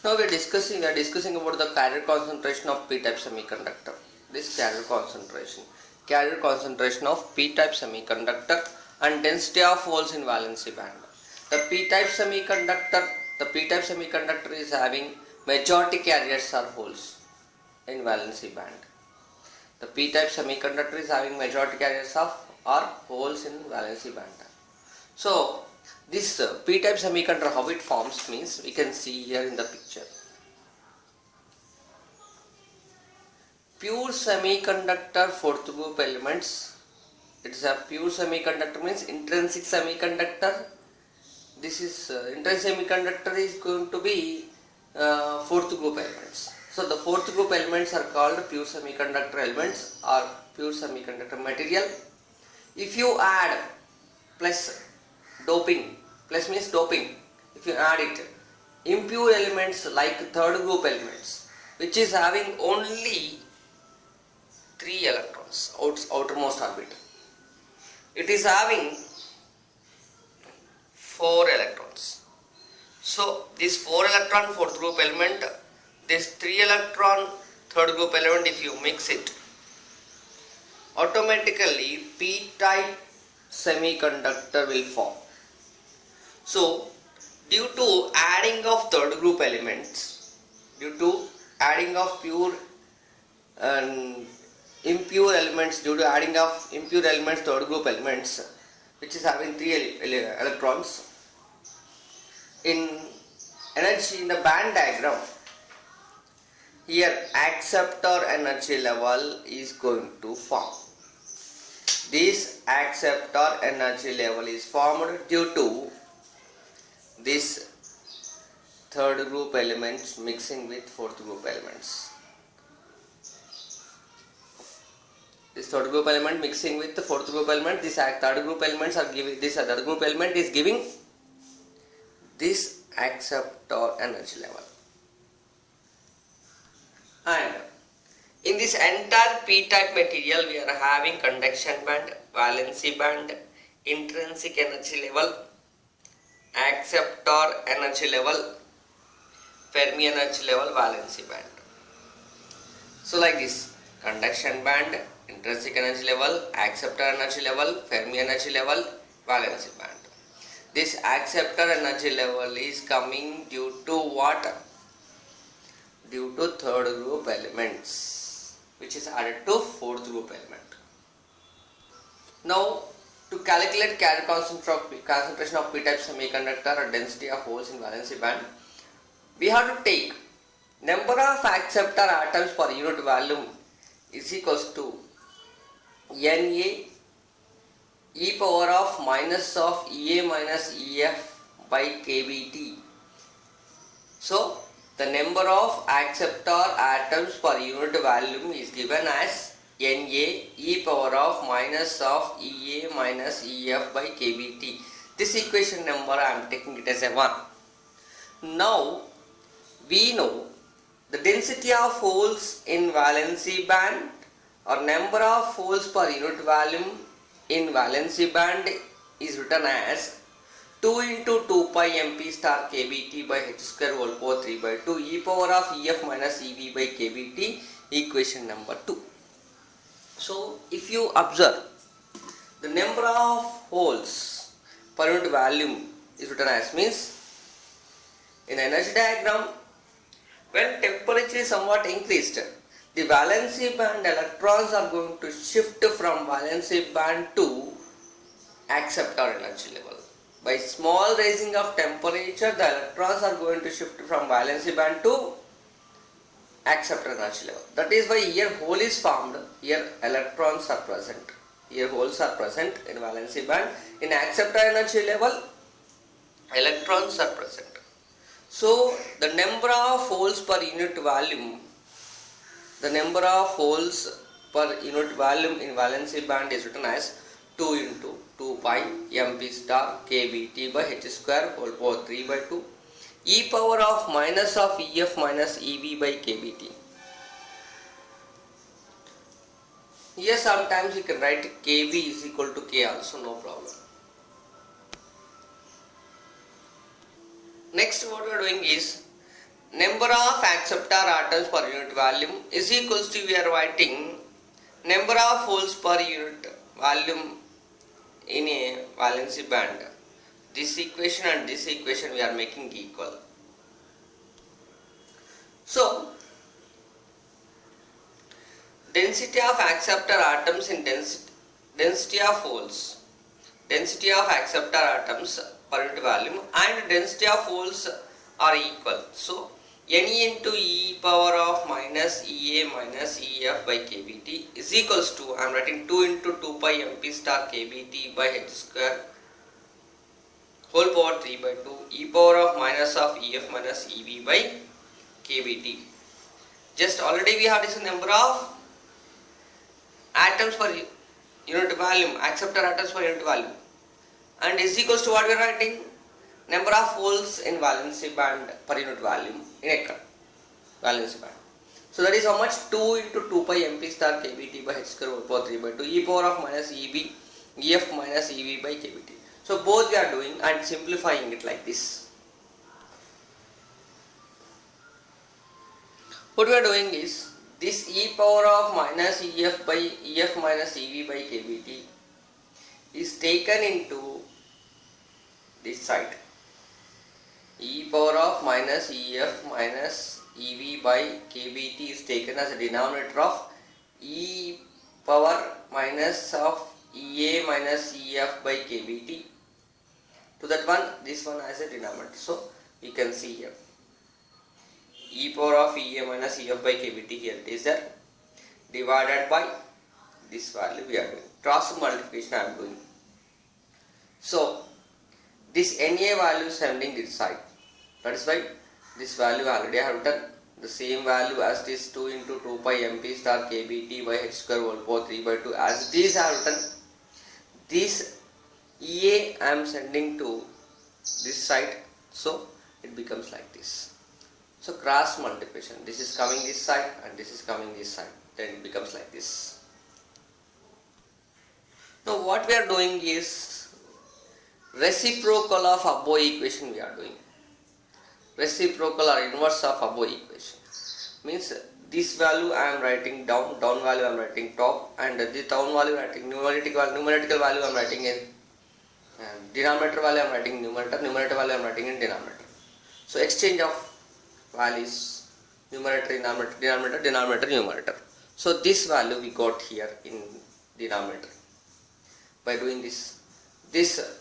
Now we are discussing about the carrier concentration of p-type semiconductor. This carrier concentration of p-type semiconductor and density of holes in valency band. The p-type semiconductor is having majority carriers or holes in valency band. The p-type semiconductor is having majority carriers of or holes in valency band. So this p-type semiconductor, how it forms means we can see here in the picture. Pure semiconductor fourth group elements. It is a pure semiconductor means intrinsic semiconductor. This is intrinsic semiconductor is going to be fourth group elements. So the fourth group elements are called pure semiconductor elements or pure semiconductor material. If you add plus doping, plus means doping, if you add it, impure elements like third group elements, which is having only 3 electrons, outermost orbit, it is having 4 electrons. So this 4 electron fourth group element, this 3 electron third group element, if you mix it, automatically p-type semiconductor will form. So due to adding of third group elements, due to adding of pure and impure elements, due to adding of impure elements third group elements, which is having 3 electrons, in energy in the band diagram, here acceptor energy level is going to form. This acceptor energy level is formed due to this third group elements mixing with fourth group elements. This third group element mixing with the fourth group element, this third group elements are giving, this other group element is giving this acceptor energy level. And in this entire p-type material we are having conduction band, valency band, intrinsic energy level, acceptor energy level, Fermi energy level, valency band. So like this, conduction band, intrinsic energy level, acceptor energy level, Fermi energy level, valency band. This acceptor energy level is coming due to what? Due to third group elements, which is added to fourth group element. Now to calculate carrier concentration of p-type semiconductor or density of holes in valency band, we have to take number of acceptor atoms per unit volume is equals to Na e power of minus of Ea minus Ef by kBt. So the number of acceptor atoms per unit volume is given as Na e power of minus of Ea minus Ef by kBt. This equation number I am taking it as a 1. Now we know the density of holes in valency band or number of holes per unit volume in valency band is written as 2 into 2 pi mp star kBt by h square whole power 3 by 2 e power of Ef minus Ev by kBt, equation number 2. So if you observe, the number of holes per unit volume is written as means in energy diagram, when temperature is somewhat increased, the valency band electrons are going to shift from valency band to acceptor energy level. By small raising of temperature, the electrons are going to shift from valency band to acceptor energy level. That is why here hole is formed, here electrons are present, here holes are present in valency band. In acceptor energy level, electrons are present. So the number of holes per unit volume, the number of holes per unit volume in valency band is written as 2 into 2 pi mp star kBt by h square whole power 3 by 2 e power of minus of Ef minus Ev by kBt. Here sometimes you can write Kb is equal to K also, no problem. Next what we are doing is number of acceptor atoms per unit volume is equals to, we are writing number of holes per unit volume in a valency band. This equation and this equation we are making equal. So density of acceptor atoms in density of holes, density of acceptor atoms per unit volume and density of holes are equal. So Ne into e power of minus Ea minus Ef by kBt is equals to, I am writing 2 into 2 pi mp star kBt by h square whole power 3 by 2 e power of minus of Ef minus Ev by kBt. Just already we have this number of atoms per unit volume, acceptor atoms per unit volume, and is equals to what we are writing, number of holes in valency band per unit volume in a valency band. So that is how much, 2 into 2 pi mp star kBt by h square whole power 3 by 2 e power of minus Ef minus Ev by kBt. So both we are doing and simplifying it like this. What we are doing is, this e power of minus Ef minus Ev by kBt is taken into this side. E power of minus Ef minus Ev by kBt is taken as a denominator of e power minus of Ea minus Ef by kBt. To that one, this one as a denominator. So we can see here e power of Ea minus Ef by kBt, here it is there, divided by this value we are doing. Cross multiplication I am doing. So this Na value is sending this side. That is why this value already I have written the same value as this 2 into 2 pi mp star kBt by h square whole power 3 by 2 as it is I have written. This Ea I am sending to this side, so it becomes like this. So cross multiplication, this is coming this side and this is coming this side, then it becomes like this. Now what we are doing is reciprocal of above equation we are doing. Reciprocal or inverse of above equation means this value I am writing down, down value I am writing top, and the down value I am writing numerical value I am writing in denominator value I am writing numerator value I am writing in denominator. So exchange of values, numerator, denominator, numerator. So this value we got here in denominator by doing this. This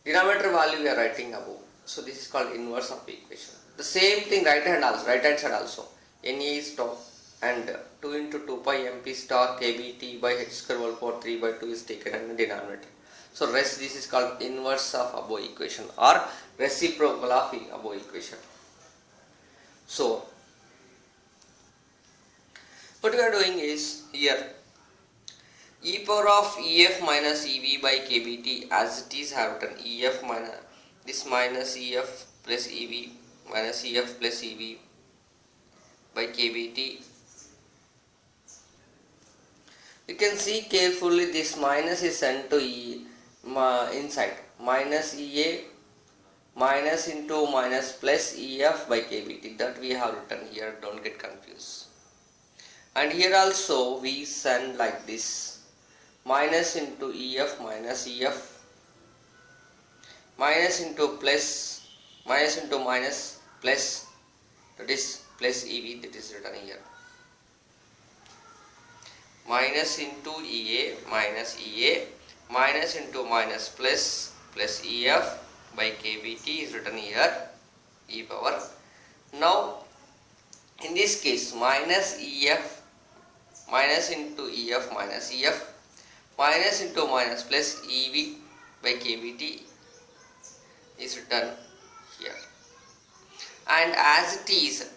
denominator value we are writing above. So this is called inverse of equation. The same thing right hand side also. Na is top and 2 into 2 pi mp star kBt by h square whole power 3 by 2 is taken in the denominator. So rest, this is called inverse of above equation or reciprocal of above equation. So what we are doing is here e power of Ef minus Ev by kBt as it is have written Ef minus this minus Ef plus Ev minus Ef plus Ev by kBt. You can see carefully this minus is sent to inside, minus Ea minus into minus plus Ef by kBt, that we have written here, don't get confused. And here also we send like this, minus into Ef minus Ef minus into plus minus into minus plus, that is plus Ev, that is written here, minus into Ea minus into minus plus Ef by kBt is written here e power. Now in this case minus Ef minus into Ef minus into minus plus Ev by kBt is written here, and as it is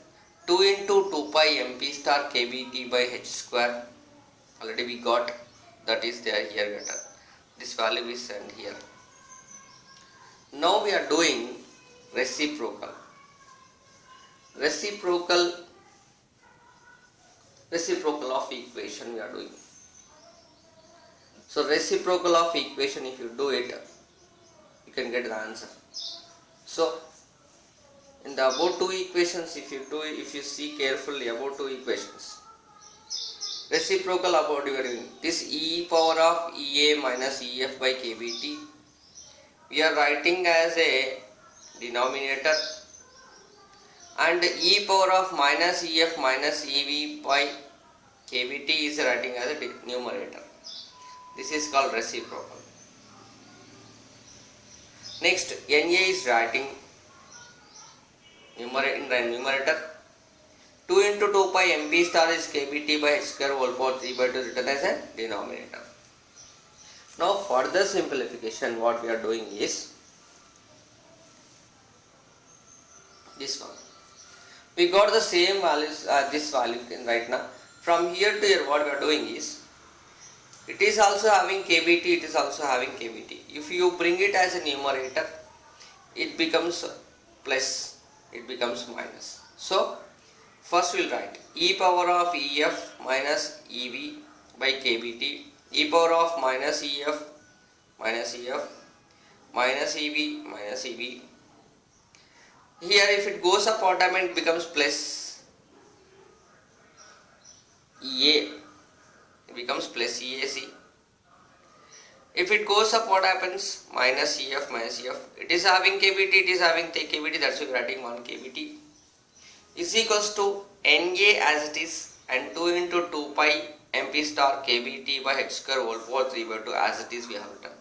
2 into 2 pi mp star kBt by h square already we got, that is there here written, this value is sent here. Now we are doing reciprocal of equation we are doing. So reciprocal of equation, if you do it, you can get the answer. So in in the above two equations, if you see carefully about two equations, reciprocal about you are doing this e power of Ea minus Ef by kBt, we are writing as a denominator, and e power of minus Ef minus Ev by kBt is writing as a numerator. This is called reciprocal. Next, Na is writing in numerator. 2 into 2 pi mb star is kBt by h square whole power 3 by 2 written as a denominator. Now further simplification, what we are doing is this one. We got the same values, this value right now. From here to here, what we are doing is, it is also having kBt, it is also having kBt. If you bring it as a numerator, it becomes plus, it becomes minus. So first we will write e power of Ef minus Ev by kBt, e power of minus Ef minus Ef minus Ev minus Ev. Here if it goes up, automatically it becomes plus Ea, it becomes plus EAC. If it goes up, what happens? Minus Ef minus Ef. It is having kBt, it is having kBt, that's why we are writing 1 kBt is equals to Na as it is, and 2 into 2 pi mp star kBt by h square whole power 3 by 2 as it is we have done.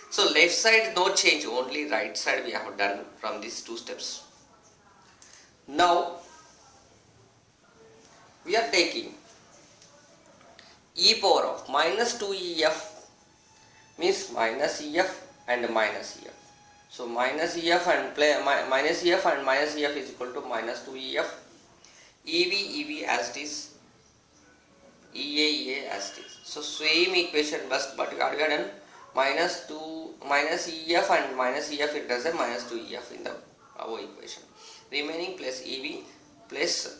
So left side no change, only right side we have done from these two steps. Now we are taking e power of minus 2Ef means minus Ef and minus Ef. So minus Ef and minus Ef and minus Ef is equal to minus 2Ef, Ev as it is, Ea as it is. So same equation, but we have done minus Ef and minus Ef, it does a minus 2Ef in the above equation. Remaining plus Ev plus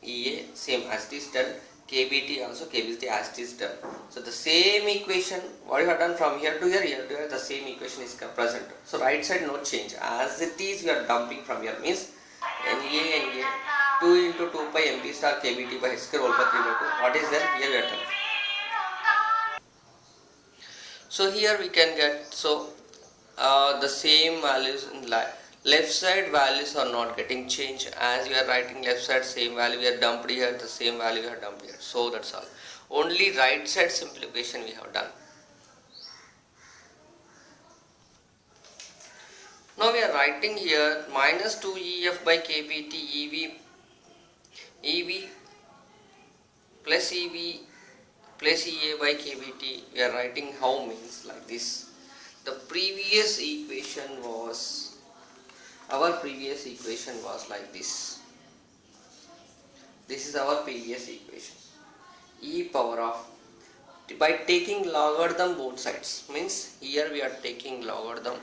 Ea, same as it is done. kBt also kBt as it is done. So the same equation, what you have done from here to here, the same equation is present. So right side no change, as it is we are dumping from here, means Na 2 into 2 pi mp star kBt by h square whole power 3 by 2. What is there? Here we are done. So here we can get, so the same values in left side values are not getting changed, as we are writing left side same value we are dumped here, the same value we are dumped here. So that's all. Only right side simplification we have done. Now we are writing here minus 2Ef by kBt Ev plus Ev plus Ea by kBt. We are writing how, means like this. The previous equation was, our previous equation was like this. This is our previous equation. E power of, by taking logarithm both sides, means here we are taking logarithm,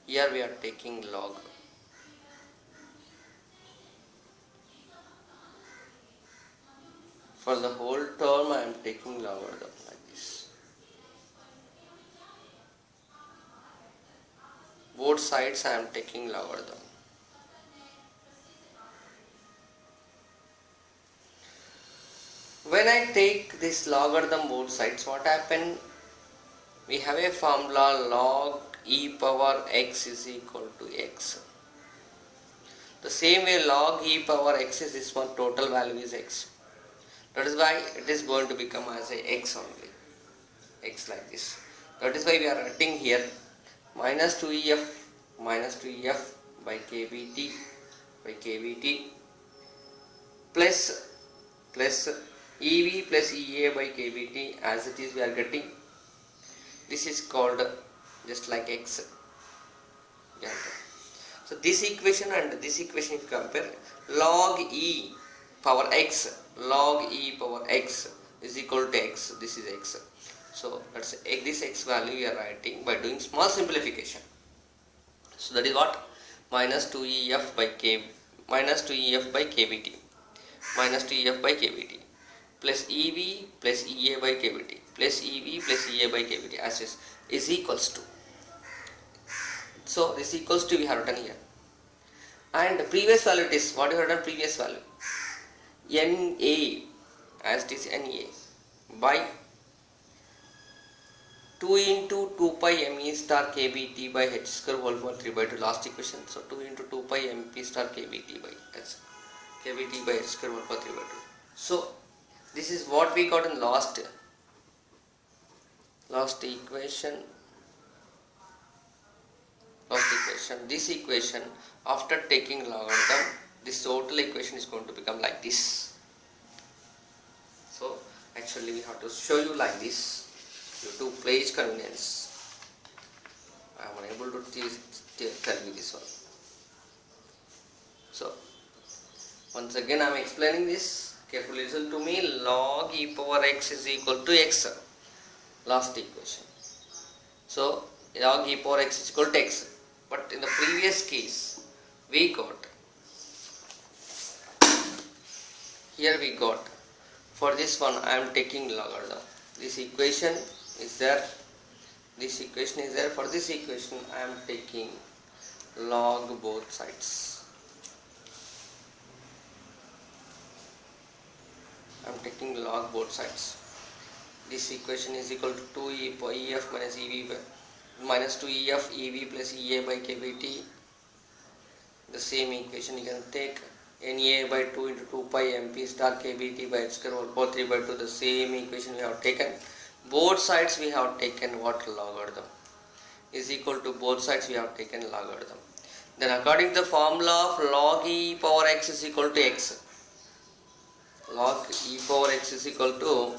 here we are taking log. For the whole term I am taking logarithm like this. Both sides I am taking logarithm. When I take this logarithm both sides, what happen? We have a formula log e power x is equal to x. The same way log e power x is this one, total value is x. That is why it is going to become as a x only, x like this. That is why we are writing here minus 2Ef by kBt plus Ev plus Ea by kBt, as it is we are getting. This is called just like x. So this equation and this equation, if you compare, log e power x is equal to x. This is x. So that's this x value we are writing by doing small simplification. So that is what, minus 2Ef by kBt plus Ev plus Ea by kBt plus Ev plus Ea by kBt as is equals to So this equals to we have written here. And the previous value it is what you have done previous value. NA as it is NA by 2 into 2 pi me star kbt by h square whole power 3 by 2 last equation. So 2 into 2 pi mp star kbt by h kbt by h square whole power 3 by 2. So this is what we got in last equation. This equation after taking logarithm, this total equation is going to become like this. So actually we have to show you like this due to page convenience. I am unable to tell you this one. So once again I am explaining this. Carefully listen to me. Log e power x is equal to x. Last equation. So log e power x is equal to x. But in the previous case we got, here we got, for this one I am taking logarithm. This equation is there. This equation is there. For this equation I am taking log both sides. I am taking log both sides. This equation is equal to 2 EF minus EV minus 2 EF EV plus EA by KBT. The same equation you can take NA by 2 into 2 pi MP star KBT by h square whole power 3 by 2. The same equation we have taken. Both sides we have taken what? Logarithm is equal to both sides we have taken logarithm. Then according to the formula of log e power x is equal to x. Log e power x is equal to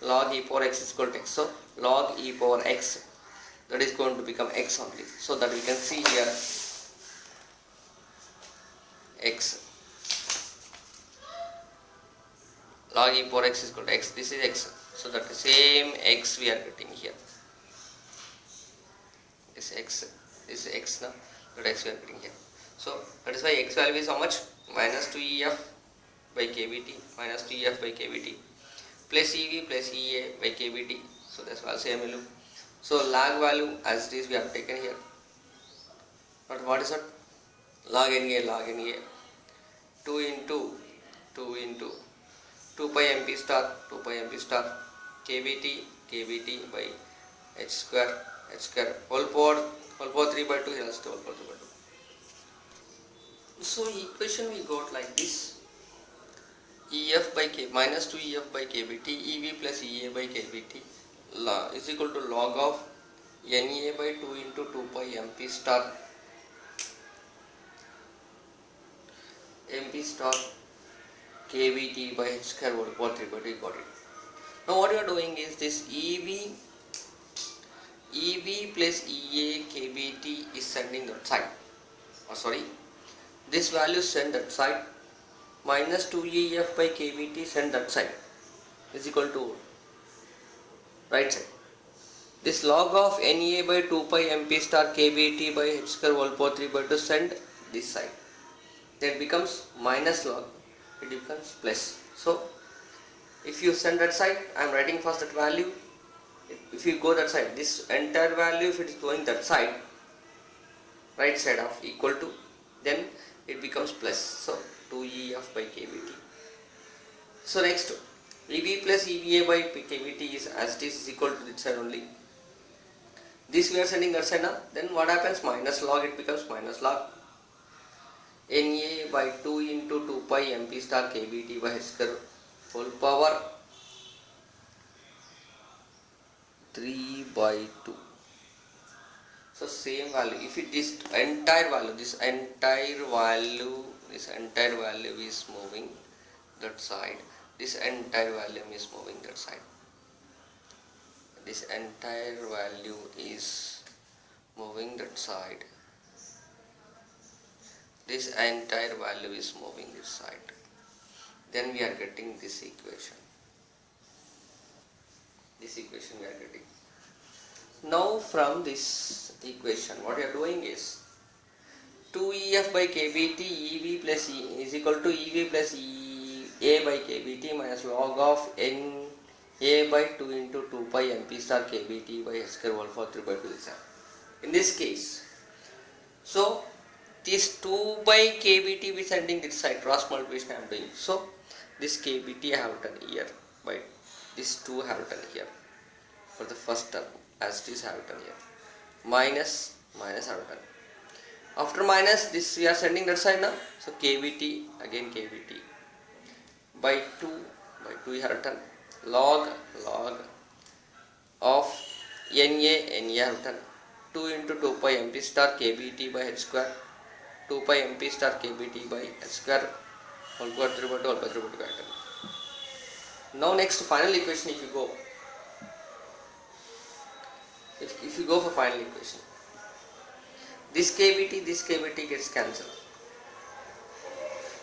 log e power x is equal to x. So log e power x, that is going to become x only. So that we can see here x. Log e power x is equal to x. This is x. So that the same x we are getting here. This x. This is x now. That x we are getting here. So that is why x value is how much? Minus 2EF by KBT. Minus 2EF by KBT. Plus EV plus EA by KBT. So that's why same value. So log value as it is we have taken here. But what is that? Log NA 2 into 2 pi MP star KBT by h square whole power 3 by 2 here also whole power 3 by 2. So equation we got like this. EF by K minus 2 EF by KBT EV plus EA by KBT is equal to log of NA by 2 into 2 pi MP star KBT by h square whole power 3 by 2. Got it. Now what you are doing is this EV plus EA KBT is sending that side. This value send that side. Minus 2EF by KBT send that side is equal to right side. This log of NA by 2 pi MP star KBT by h square whole power 3 by 2 send this side. Then becomes minus log, it becomes plus. So if you send that side, I am writing first that value. If you go that side, this entire value, if it is going that side, right side of equal to, then it becomes plus. So 2EF by KBT. So next, EV plus EVA by KBT is as it is equal to this side only. This we are sending that side now. Then what happens? Minus log, it becomes minus log. NA by 2 into 2 pi MP star KBT by h square whole power 3 by 2. So same value. If it this entire value is moving that side, this entire value is moving that side. This entire value is moving that side. This entire value is moving this side. Then we are getting this equation. This equation we are getting. Now from this equation, what we are doing is 2EF by KBT EV plus E is equal to EV plus EA by KBT minus log of NA by 2 into 2 pi MP star KBT by h square whole power 3 by 2 is that. in this case. So this 2 by kBT we sending this side, cross multiplication I am doing. So this kBT I have written here by this 2 I have written here for the first term, as it is I have written here, minus I have written. After minus, this we are sending that side now. So kBT, again kBT by 2 we have written log of NA I have written 2 into 2 pi MP star kBT by h square, 2 pi MP star kBT by h square whole power 3 by 2 whole power 3 by 2 written. Now next final equation, if you go, if you go for final equation, this kBT gets cancelled.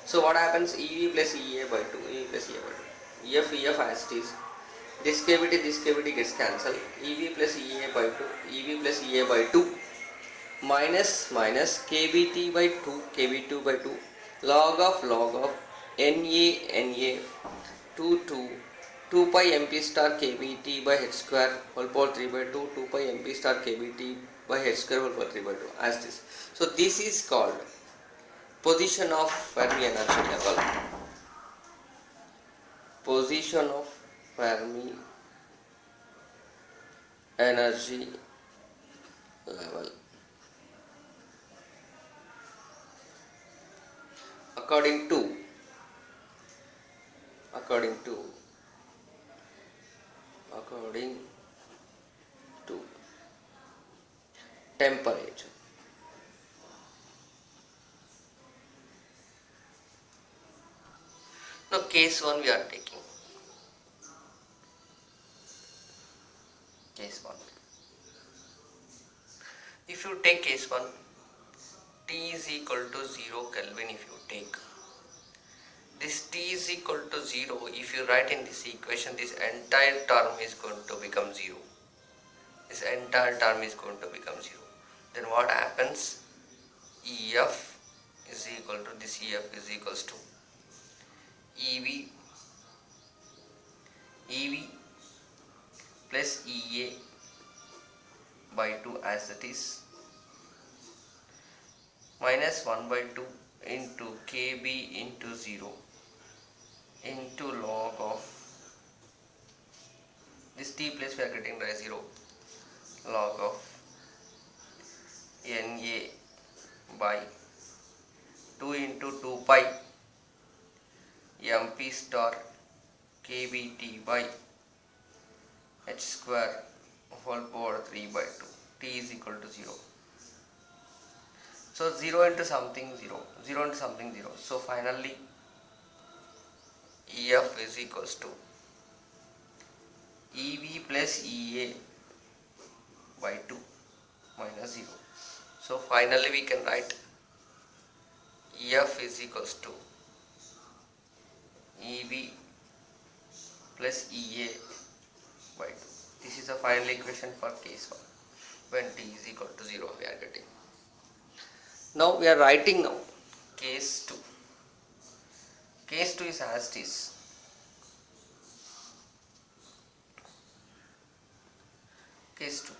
So what happens? EV plus EA by 2, EV plus EA by 2, EF as it is. This kBT gets cancelled. EV plus EA by 2, EV plus EA by 2, minus kBT by 2, kB2 by 2, log of NA 2 pi MP star kBT by h square whole power 3 by 2, 2 pi MP star kBT by h square whole power 3 by 2 as this. So this is called position of Fermi energy level. Position of Fermi energy level. According to temperature. Now case 1 we are taking. Case 1. If you take case 1, T is equal to 0 Kelvin. If you take this T is equal to 0, if you write in this equation, this entire term is going to become 0. This entire term is going to become 0. Then what happens? EF is equal to this, EF is equals to EV plus EA by 2 as it is, minus 1 by 2 into KB into 0 into log of this T place we are getting by 0, log of NA by 2 into 2 pi MP star kBT by h square whole power 3 by 2. T is equal to 0. So 0 into something 0, 0 into something 0. So finally EF is equals to EV plus EA by 2 minus 0. So finally we can write EF is equals to EV plus EA by 2. This is the final equation for case 1 when T is equal to 0 we are getting. Now we are writing now case 2. Case 2 is as it is. Case 2.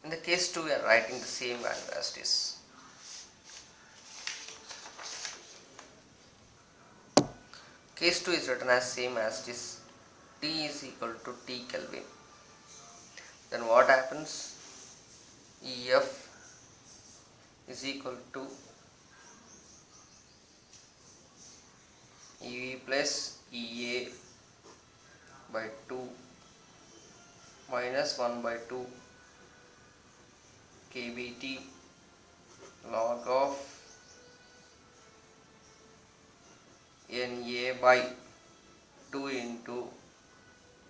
In the case 2 we are writing the same value as it is. Case 2 is written as same as this. T is equal to T Kelvin. Then what happens? EF is equal to EV plus EA by 2 minus 1 by 2 kBT log of NA by 2 into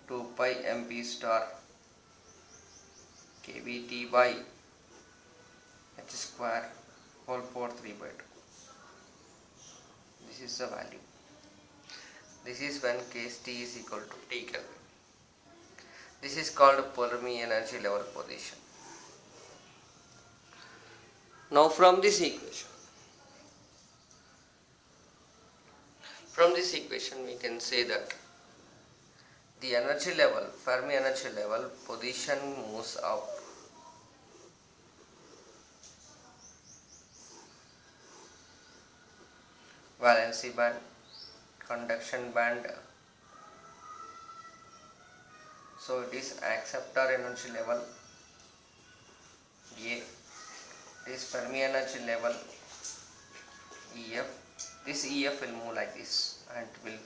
2 pi MP star kBT by h square whole power 3 by 2. This is the value. This is when case T is equal to T Kelvin. This is called Fermi energy level position. Now from this equation we can say that the energy level, Fermi energy level position moves up valency band, conduction band. So it is acceptor energy level A, this Fermi energy level EF. This EF will move like this and will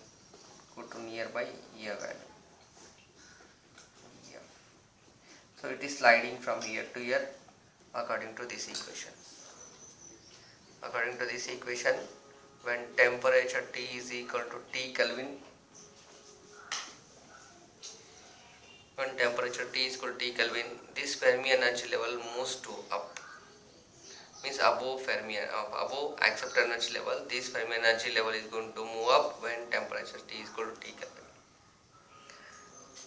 go to nearby EF value. EF. So it is sliding from here to here according to this equation. According to this equation, when temperature T is equal to T Kelvin, when temperature T is equal to T Kelvin, this Fermi energy level moves to up. Means above Fermi, above acceptor energy level, this Fermi energy level is going to move up when temperature T is equal to T Kelvin.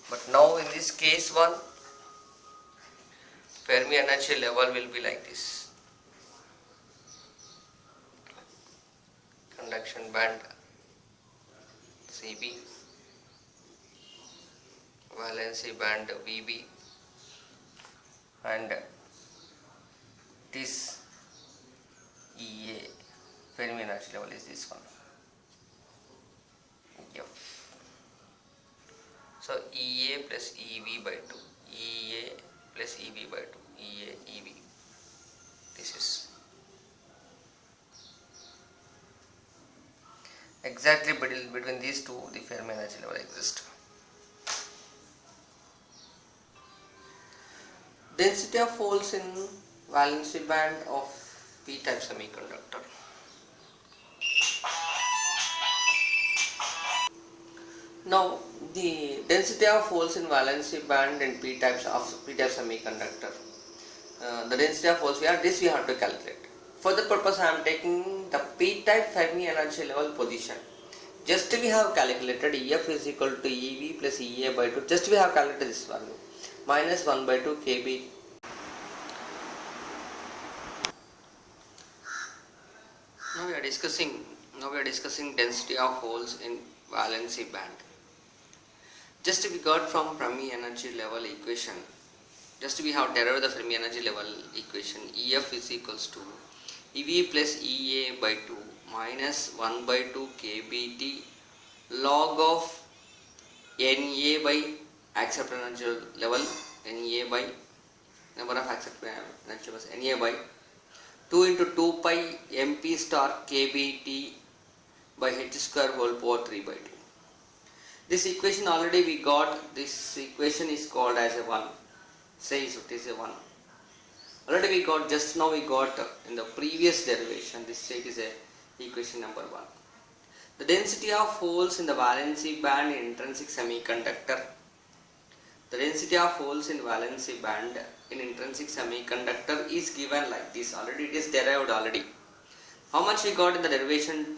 But now in this case 1, Fermi energy level will be like this. Conduction band CB, valency band VB, and this EA Fermi energy level is this one. Yep. So EA plus EV by 2, EA plus EV by 2, EA EV. This is exactly between these two the Fermi energy level exists. Density of holes in valency band of p-type semiconductor. Now the density of holes in valency band in p-type semiconductor. The density of holes we have to calculate. For that purpose I am taking the p-type Fermi energy level position. Just we have calculated EF is equal to EV plus EA by 2. Just we have calculated this value. Minus 1 by 2 kb. Now we are discussing density of holes in valency band. Just we got from Fermi energy level equation. Just we have derived the Fermi energy level equation. EF is equals to EV plus EA by 2 minus 1 by 2 kBT log of NA by acceptor energy level, NA by number of acceptor energy levels, NA by 2 into 2 pi MP star kBT by H square whole power 3 by 2. This equation already we got. This equation is called as a 1. Says it is a 1. Already we got, just now we got in the previous derivation. This is a equation number 1. The density of holes in the valency band in intrinsic semiconductor. The density of holes in valency band in intrinsic semiconductor is given like this. Already it is derived already. How much we got in the derivation?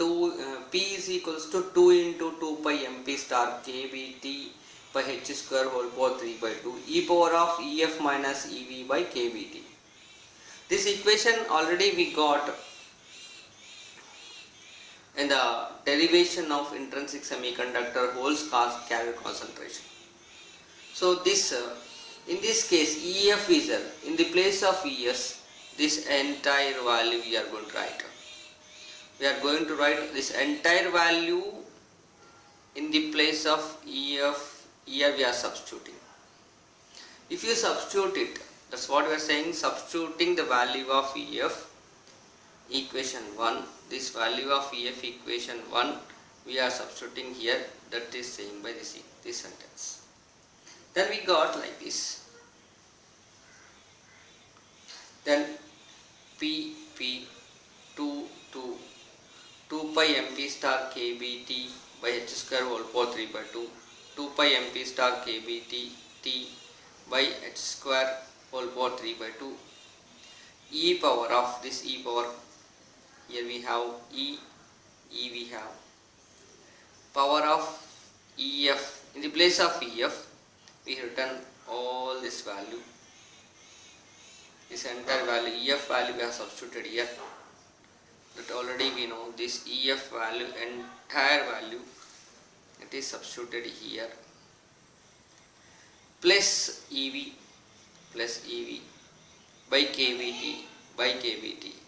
P is equals to 2 into 2 pi MP star kBT by H square whole power 3 by 2 e power of EF minus EV by kBT. This equation already we got in the derivation of intrinsic semiconductor holes carrier concentration. So this in this case EF is in the place of ES, this entire value we are going to write. We are going to write this entire value in the place of EF. Here we are substituting. If you substitute it, that's what we are saying, substituting the value of EF equation 1, this value of EF equation 1 we are substituting here, that is saying by this sentence. Then we got like this. Then P 2 pi MP star kBT by H square whole power 3 by 2, 2 pi MP star kBT T by H square whole power 3 by 2 e power of this e power. Here we have e we have power of EF. In the place of EF we written all this value, this entire value, EF value we have substituted here. That already we know this EF value, entire value, it is substituted here. plus EV by KVT by KVT